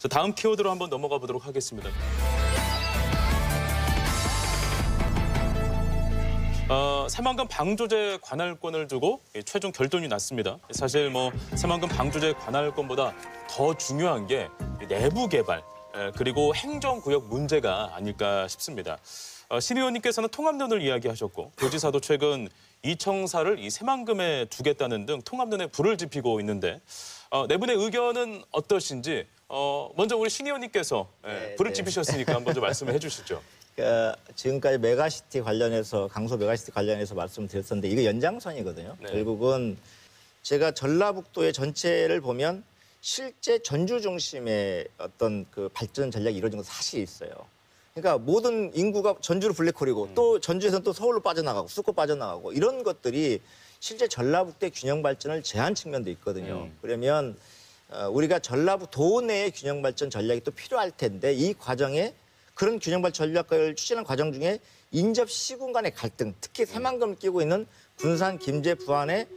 다음 키워드로 한번 넘어가 보도록 하겠습니다. 새만금 방조제 관할권을 두고 최종 결론이 났습니다. 사실 새만금 방조제 관할권보다 더 중요한 게 내부 개발 그리고 행정구역 문제가 아닐까 싶습니다. 신 의원님께서는 통합론을 이야기하셨고 도지사도 최근 이청사를 이 새만금에 두겠다는 등 통합론에 불을 지피고 있는데 네 분의 의견은 어떠신지 먼저 우리 신 의원님께서 불을 지피셨으니까 먼저 말씀을 해주시죠. 지금까지 메가시티 관련해서 강서 메가시티 관련해서 말씀드렸었는데 이게 연장선이거든요. 네. 결국은 제가 전라북도의 전체를 보면 실제 전주 중심의 어떤 그 발전 전략이 이루어진 건 사실이 있어요. 그러니까 모든 인구가 전주로 블랙홀이고 또 전주에서는 또 서울로 빠져나가고 수도권 빠져나가고 이런 것들이 실제 전라북도의 균형 발전을 제한 측면도 있거든요. 그러면 우리가 전라북도 내의 균형 발전 전략이 또 필요할 텐데 이 과정에 그런 균형 발전 전략을 추진하는 과정 중에 인접 시군 간의 갈등, 특히 새만금을 끼고 있는 군산, 김제, 부안의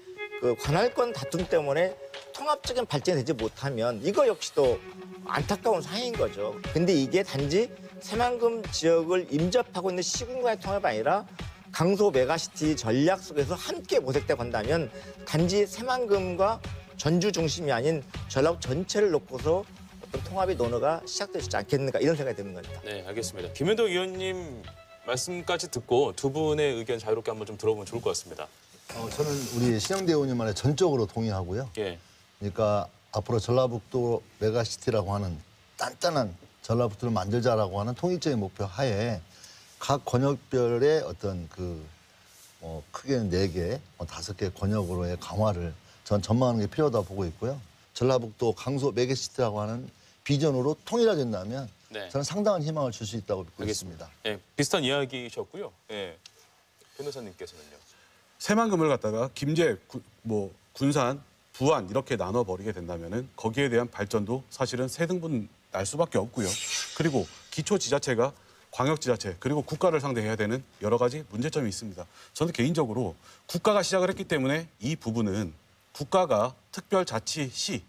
그 관할권 다툼 때문에 통합적인 발전이 되지 못하면 이거 역시도 안타까운 사항인 거죠. 근데 이게 단지 새만금 지역을 임접하고 있는 시군 간의 통합이 아니라 강서 메가시티 전략 속에서 함께 모색되고 한다면 단지 새만금과 전주 중심이 아닌 전라북 전체를 놓고서 어떤 통합의 논의가 시작되지 않겠는가 이런 생각이 드는 겁니다. 네, 알겠습니다. 김현도 의원님 말씀까지 듣고 두 분의 의견 자유롭게 한번 좀 들어보면 좋을 것 같습니다. 저는 우리 신영대 의원님 말에 전적으로 동의하고요. 예. 그러니까 앞으로 전라북도 메가시티라고 하는 단단한 전라북도를 만들자라고 하는 통일적인 목표 하에 각 권역별의 어떤 크게는 4개, 5개 권역으로의 강화를 전 전망하는 게 필요하다고 보고 있고요. 전라북도 강서 메가시티라고 하는 비전으로 통일화된다면 저는 상당한 희망을 줄 수 있다고 믿고 있습니다. 예, 비슷한 이야기셨고요. 예, 변호사님께서는요. 새만금을 갖다가 김제, 군산, 부안 이렇게 나눠버리게 된다면은 거기에 대한 발전도 사실은 세 등분 날 수밖에 없고요. 그리고 기초지자체가 광역지자체 그리고 국가를 상대해야 되는 여러 가지 문제점이 있습니다. 저는 개인적으로 국가가 시작을 했기 때문에 이 부분은 국가가 특별자치시,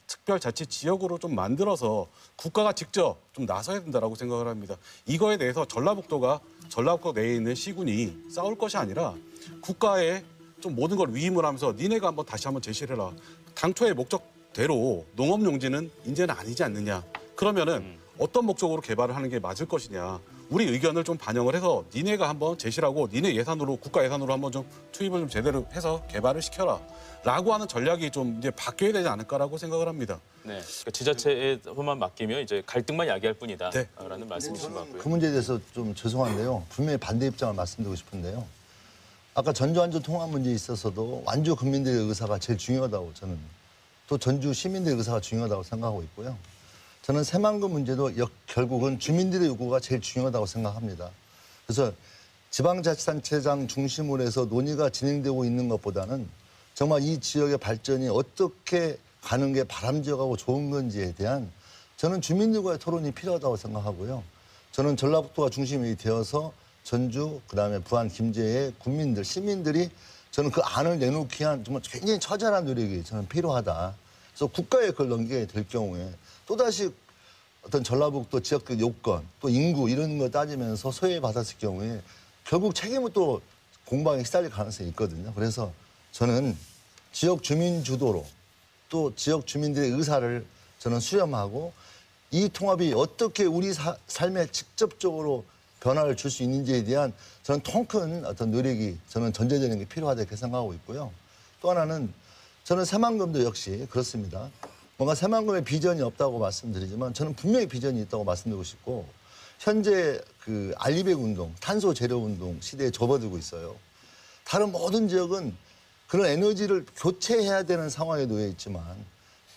특별자치지역으로 좀 만들어서 국가가 직접 좀 나서야 된다고 생각을 합니다. 이거에 대해서 전라북도 내에 있는 시군이 싸울 것이 아니라 국가에 좀 모든 걸 위임을 하면서 니네가 다시 한번 제시를 해라. 당초의 목적대로 농업용지는 이제는 아니지 않느냐. 그러면은 어떤 목적으로 개발을 하는 게 맞을 것이냐. 우리 의견을 좀 반영을 해서 니네가 한번 제시를 하고 니네 예산으로 국가 예산으로 한번 좀 투입을 좀 제대로 해서 개발을 시켜라. 라고 하는 전략이 좀 이제 바뀌어야 되지 않을까라고 생각을 합니다. 네, 그러니까 지자체에만 맡기면 이제 갈등만 야기할 뿐이다. 네. 라는 말씀이신 것 같고요. 그 문제에 대해서 좀 죄송한데요. 분명히 반대 입장을 말씀드리고 싶은데요. 아까 전주 완주 통합 문제에 있어서도 완주 국민들의 의사가 제일 중요하다고 저는 또 전주 시민들의 의사가 중요하다고 생각하고 있고요. 저는 새만금 문제도 결국은 주민들의 요구가 제일 중요하다고 생각합니다. 그래서 지방자치단체장 중심으로 해서 논의가 진행되고 있는 것보다는 정말 이 지역의 발전이 어떻게 가는 게 바람직하고 좋은 건지에 대한 저는 주민들과의 토론이 필요하다고 생각하고요. 저는 전라북도가 중심이 되어서 전주, 그다음에 부안, 김제의 국민들, 시민들이 저는 그 안을 내놓기 위한 정말 굉장히 처절한 노력이 저는 필요하다. 그래서 국가에 그걸 넘기게 될 경우에 또다시 어떤 전라북도 지역적 요건, 또 인구 이런 거 따지면서 소외받았을 경우에 결국 책임은 또 공방에 시달릴 가능성이 있거든요. 그래서 저는 지역 주민 주도로 또 지역 주민들의 의사를 저는 수렴하고 이 통합이 어떻게 우리 삶에 직접적으로 변화를 줄 수 있는지에 대한 저는 통큰 어떤 노력이 저는 전제되는 게 필요하다 이렇게 생각하고 있고요. 또 하나는 저는 새만금도 역시 그렇습니다. 뭔가 새만금의 비전이 없다고 말씀드리지만 저는 분명히 비전이 있다고 말씀드리고 싶고 현재 그 알리백 운동, 탄소 제로 운동 시대에 접어들고 있어요. 다른 모든 지역은 그런 에너지를 교체해야 되는 상황에 놓여 있지만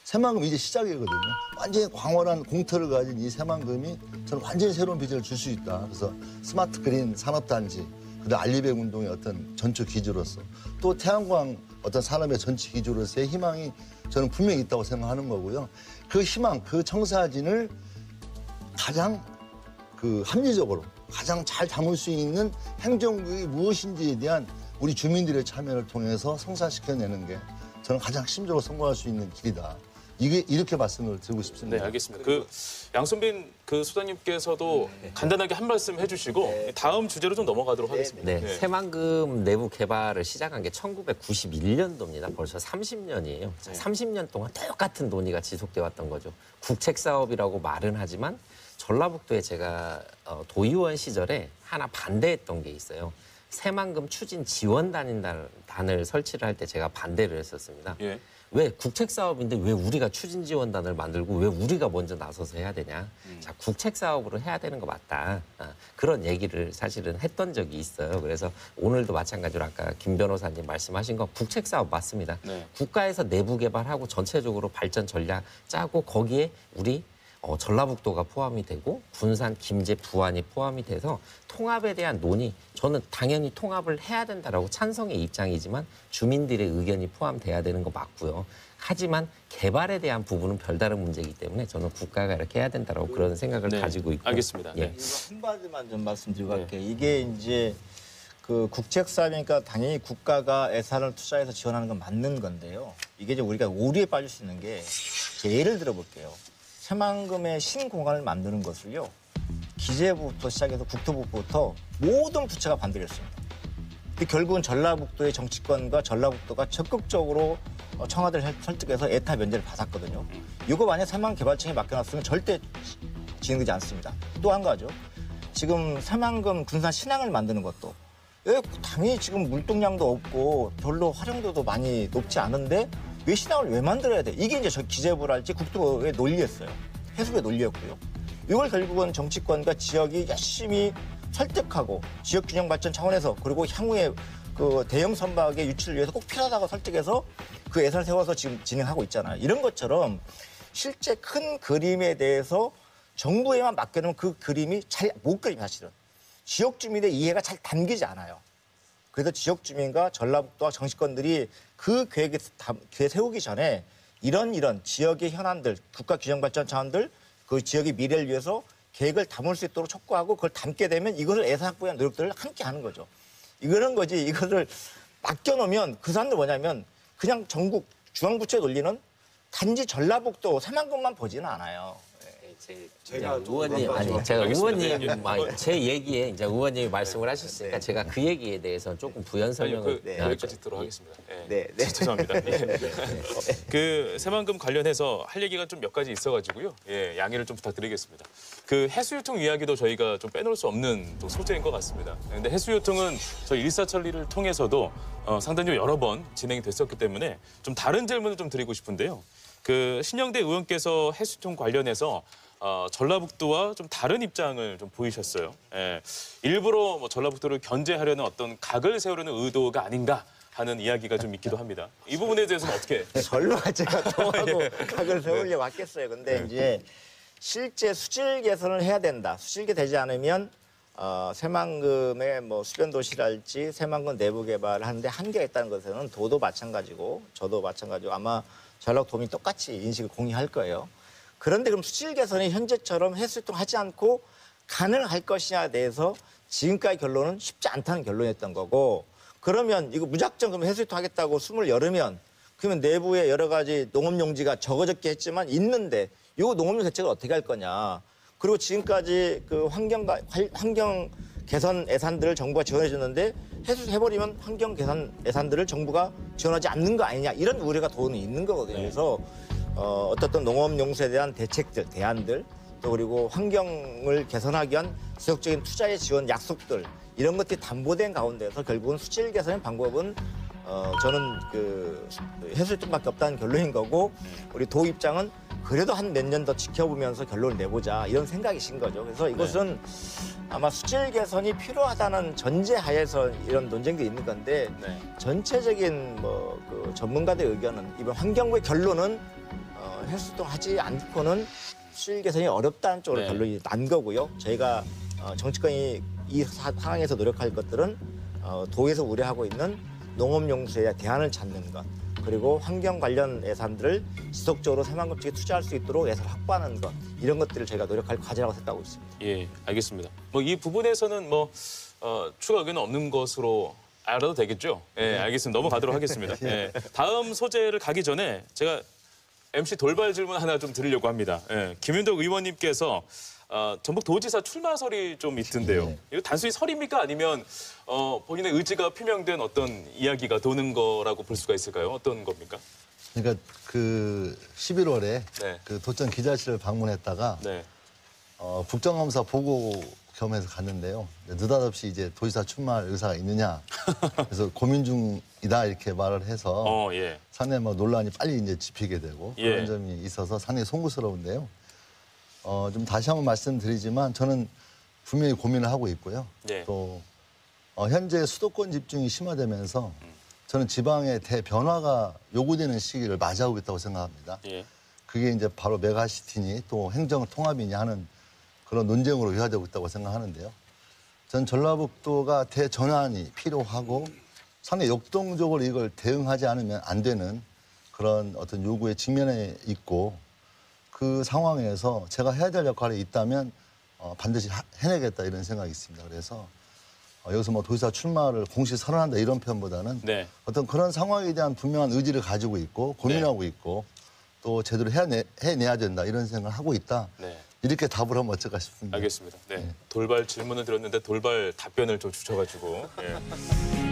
새만금 이제 시작이거든요. 완전히 광활한 공터를 가진 이 새만금이 저는 완전히 새로운 비전을 줄 수 있다. 그래서 스마트 그린 산업단지, 그다음 알리백 운동의 어떤 전초 기조로서 또 태양광 어떤 산업의 전체 기조로서의 희망이 저는 분명히 있다고 생각하는 거고요. 그 희망, 그 청사진을 가장 합리적으로 가장 잘 담을 수 있는 행정구역이 무엇인지에 대한 우리 주민들의 참여를 통해서 성사시켜내는 게 저는 가장 핵심적으로 성공할 수 있는 길이다. 이게 이렇게 말씀을 드리고 네, 싶습니다. 알겠습니다. 그 양선빈 그 소장님께서도 간단하게 한 말씀 해주시고 다음 주제로 좀 넘어가도록 하겠습니다. 네, 새만금 내부 개발을 시작한 게 1991년도입니다. 벌써 30년이에요. 30년 동안 똑같은 논의가 지속돼 왔던 거죠. 국책 사업이라고 말은 하지만 전라북도에 제가 도의원 시절에 하나 반대했던 게 있어요. 새만금 추진 지원단을 설치를 할 때 제가 반대를 했었습니다. 예. 왜 국책 사업인데 왜 우리가 추진 지원단을 만들고 왜 우리가 먼저 나서서 해야 되냐? 자, 국책 사업으로 해야 되는 거 맞다. 그런 얘기를 사실은 했던 적이 있어요. 그래서 오늘도 마찬가지로 아까 김 변호사님 말씀하신 거 국책 사업 맞습니다. 네. 국가에서 내부 개발하고 전체적으로 발전 전략 짜고 거기에 우리 전라북도가 포함이 되고 군산, 김제, 부안이 포함이 돼서 통합에 대한 논의, 저는 당연히 통합을 해야 된다라고 찬성의 입장이지만 주민들의 의견이 포함돼야 되는 거 맞고요. 하지만 개발에 대한 부분은 별다른 문제이기 때문에 저는 국가가 이렇게 해야 된다라고 그런 생각을 네, 가지고 있고. 알겠습니다. 예. 네. 한마디만 좀 말씀드리고 갈게요. 이게 이제 그 국책 사업이니까 당연히 국가가 예산을 투자해서 지원하는 건 맞는 건데요. 이게 이제 우리가 오류에 빠질 수 있는 게 예를 들어 볼게요. 새만금의 신공항을 만드는 것을요. 기재부부터 시작해서 국토부부터 모든 부처가 반대를 했습니다. 근데 결국은 전라북도의 정치권과 전라북도가 적극적으로 청와대를 설득해서 에타 면제를 받았거든요. 이거 만약 새만금개발청에 맡겨놨으면 절대 진행되지 않습니다. 또 한 가지죠. 지금 새만금 군산 신항을 만드는 것도 당연히 지금 물동량도 없고 별로 활용도도 많이 높지 않은데 왜 신항을 왜 만들어야 돼? 이게 이제 저 기재부랄지 국토부의 논리였어요. 해수부의 논리였고요. 이걸 결국은 정치권과 지역이 열심히 설득하고 지역균형 발전 차원에서 그리고 향후에 그 대형 선박의 유치를 위해서 꼭 필요하다고 설득해서 그 예산을 세워서 지금 진행하고 있잖아요. 이런 것처럼 실제 큰 그림에 대해서 정부에만 맡겨놓으면 그 그림이 잘 못 그립니다, 사실은. 지역 주민의 이해가 잘 담기지 않아요. 그래서 지역 주민과 전라북도와 정치권들이 그 계획 세우기 전에 이런 지역의 현안들, 국가 균형 발전 차원들, 그 지역의 미래를 위해서 계획을 담을 수 있도록 촉구하고 그걸 담게 되면 이것을 예산 확보에 대한 노력들을 함께 하는 거죠. 이거는 거지. 이것을 맡겨놓으면 그 사람들 뭐냐면 그냥 전국 중앙부처에 놀리는 단지 전라북도 새만금만 보지는 않아요. 제가 의원님 제가 의원님 제 얘기에 이제 의원님이 말씀을 하셨으니까 제가 그 얘기에 대해서 조금 부연 설명을 여기까지 듣도록 하겠습니다. 네. 죄송합니다. 그 새만금 관련해서 할 얘기가 좀 몇 가지 있어가지고요. 예, 양해를 좀 부탁드리겠습니다. 그 해수유통 이야기도 저희가 좀 빼놓을 수 없는 또 소재인 것 같습니다. 근데 해수유통은 저희 일사천리를 통해서도 상당히 여러 번 진행이 됐었기 때문에 좀 다른 질문을 좀 드리고 싶은데요. 그 신영대 의원께서 해수유통 관련해서 전라북도와 좀 다른 입장을 좀 보이셨어요. 예, 일부러 뭐 전라북도를 견제하려는 어떤 각을 세우려는 의도가 아닌가 하는 이야기가 좀 있기도 합니다. 이 부분에 대해서는 어떻게? 설마 제가 통하고 각을 세우려고 왔겠어요. 근데 이제 실제 수질 개선을 해야 된다. 수질개 되지 않으면 새만금의 뭐 수변 도시랄지 새만금 내부 개발을 하는데 한계가 있다는 것에는 도도 마찬가지고 저도 마찬가지고 아마 전라도민이 똑같이 인식을 공유할 거예요. 그런데 그럼 수질 개선이 현재처럼 해수유통 하지 않고 가능할 것이냐에 대해서 지금까지 결론은 쉽지 않다는 결론이었던 거고 그러면 이거 무작정 그럼 해수유통 하겠다고 숨을 열으면 그러면 내부에 여러 가지 농업용지가 적어졌게 했지만 있는데 이거 농업용 대책을 어떻게 할 거냐. 그리고 지금까지 그 환경 개선 예산들을 정부가 지원해 줬는데 해버리면 환경 개선 예산들을 정부가 지원하지 않는 거 아니냐 이런 우려가 도는 있는 거거든요. 그래서 어떤 농업용수에 대한 대책들, 대안들 또 그리고 환경을 개선하기 위한 지속적인 투자의 지원 약속들 이런 것들이 담보된 가운데서 결국은 수질 개선의 방법은 저는 그 해수유통밖에 없다는 결론인 거고 우리 도 입장은 그래도 한 몇 년 더 지켜보면서 결론을 내보자 이런 생각이신 거죠. 그래서 이것은 아마 수질 개선이 필요하다는 전제하에서 이런 논쟁도 있는 건데 전체적인 뭐 그 전문가들 의견은 이번 환경부의 결론은 해수유통 하지 않고는 수질 개선이 어렵다는 쪽으로 결론이 난 거고요. 저희가 정치권이 이 상황에서 노력할 것들은 도에서 우려하고 있는 농업용수에 대안을 찾는 것 그리고 환경 관련 예산들을 지속적으로 새만금 쪽에 투자할 수 있도록 예산을 확보하는 것 이런 것들을 저희가 노력할 과제라고 생각하고 있습니다. 예, 알겠습니다. 뭐 이 부분에서는 뭐 추가 의견은 없는 것으로 알아도 되겠죠? 예, 알겠습니다. 넘어가도록 하겠습니다. 예, 다음 소재를 가기 전에 제가 MC 돌발 질문 하나 좀 드리려고 합니다. 예, 김윤덕 의원님께서 전북 도지사 출마설이 좀 있던데요. 네. 이거 단순히 설입니까? 아니면 본인의 의지가 표명된 어떤 이야기가 도는 거라고 볼 수가 있을까요? 어떤 겁니까? 그러니까 그 11월에 네. 그 도청 기자실을 방문했다가 네. 국정감사 보고 겸해서 갔는데요. 느닷없이 이제 도지사 출마할 의사가 있느냐. 그래서 고민 중이다 이렇게 말을 해서 예. 상당히 뭐 논란이 빨리 이제 짚히게 되고 예. 그런 점이 있어서 상당히 송구스러운데요. 좀 다시 한번 말씀드리지만 저는 분명히 고민을 하고 있고요. 네. 또 현재 수도권 집중이 심화되면서 저는 지방의 대변화가 요구되는 시기를 맞이하고 있다고 생각합니다. 예. 그게 이제 바로 메가시티니 또 행정 통합이니 하는 그런 논쟁으로 이화되고 있다고 생각하는데요. 전 전라북도가 대전환이 필요하고 상당히 역동적으로 이걸 대응하지 않으면 안 되는 그런 어떤 요구에 직면해 있고 그 상황에서 제가 해야 될 역할이 있다면 반드시 해내겠다 이런 생각이 있습니다. 그래서 여기서 뭐 도지사 출마를 공식 선언한다 이런 표현보다는 네. 어떤 그런 상황에 대한 분명한 의지를 가지고 있고 고민하고 있고 또 제대로 해내야 된다 이런 생각을 하고 있다. 네. 이렇게 답을 하면 어떨까 싶습니다. 알겠습니다. 네. 돌발 질문을 드렸는데 돌발 답변을 좀 주셔가지고. 예.